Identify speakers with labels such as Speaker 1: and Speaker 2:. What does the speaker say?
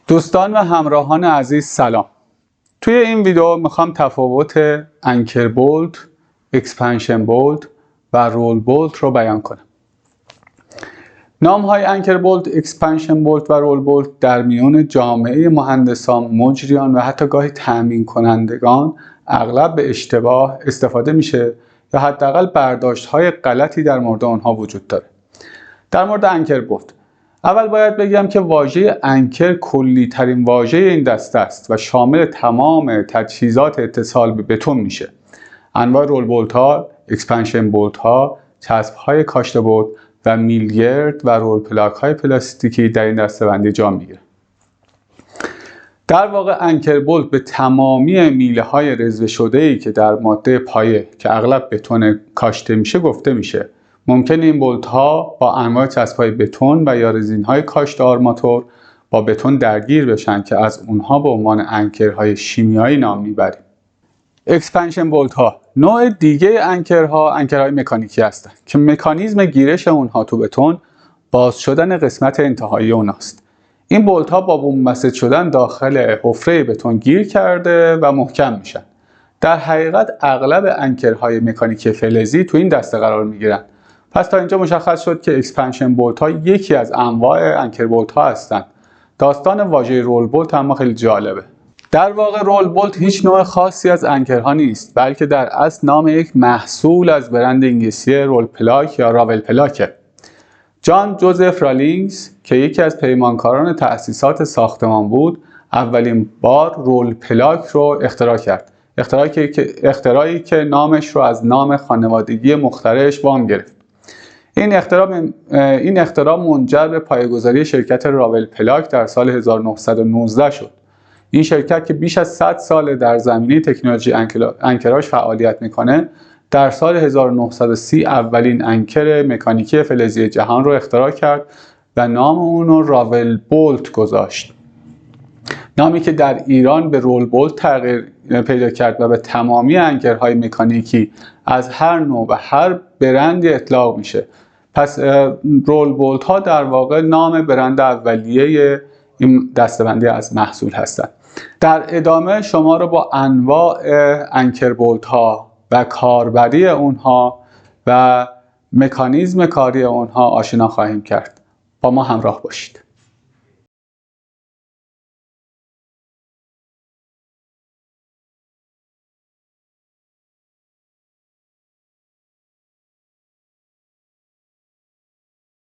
Speaker 1: دوستان و همراهان عزیز سلام. توی این ویدیو میخوام تفاوت انکر بولت، اکسپنشن بولت و رول بولت رو بیان کنم. نام های انکر بولت، اکسپنشن بولت و رول بولت در میان جامعه مهندسان، مجریان و حتی گاهی تامین کنندگان اغلب به اشتباه استفاده میشه یا حداقل برداشت های غلطی در مورد آنها وجود داره. در مورد انکر بولت اول باید بگم که واژه انکر کلی ترین واژه این دسته است و شامل تمام تجهیزات اتصال به بتون میشه. انواع رول بولت ها، اکسپنشن بولت ها، چسب های کاشته بولت و میلگرد و رول پلاک های پلاستیکی در این دسته‌بندی جا میگیره. در واقع انکر بولت به تمامی میله های رزوه شده ای که در ماده پایه که اغلب بتون کاشته میشه گفته میشه. ممکن این بولت ها با انواع چسب های بتون و یا رزین های کاشت آرماتور با بتون درگیر بشن که از اونها به عنوان انکرهای شیمیایی نام میبریم. اکسپنشن بولت ها نوع دیگه انکرهای مکانیکی هستند که مکانیزم گیرش اونها تو بتون باز شدن قسمت انتهایی اوناست. این بولت ها با بوم بسته شدن داخل حفره بتون گیر کرده و محکم میشن. در حقیقت اغلب انکرهای مکانیکی فلزی تو این دسته قرار میگیرن. پس تا اینجا مشخص شد که اکسپنشن بولت ها یکی از انواع انکر بولت ها هستند. داستان واژه رول بولت اما خیلی جالبه. در واقع رول بولت هیچ نوع خاصی از انکرها نیست، بلکه در اصل نام یک محصول از برند انگلیسی رول پلاک یا راول پلاکه. جان جوزف رالینگز که یکی از پیمانکاران تأسیسات ساختمان بود، اولین بار رول پلاک رو اختراع کرد. اختراعی که نامش رو از نام خانوادگی مخترعش وام گرفت. این اختراع منجر به پایه‌گذاری شرکت راول پلاک در سال 1919 شد. این شرکت که بیش از 100 سال در زمینه تکنولوژی انکراژ فعالیت میکنه، در سال 1930 اولین انکر مکانیکی فلزی جهان رو اختراع کرد و نام اون رو راول بولت گذاشت. نامی که در ایران به رول بولت تغییر پیدا کرد و به تمامی انکرهای مکانیکی از هر نوع و هر برندی اطلاق میشه. پس رول بولت ها در واقع نام برند اولیه این دسته‌بندی از محصول هستند. در ادامه شما رو با انواع انکر بولت ها و کاربری اونها و مکانیزم کاری اونها آشنا خواهیم کرد. با ما همراه باشید.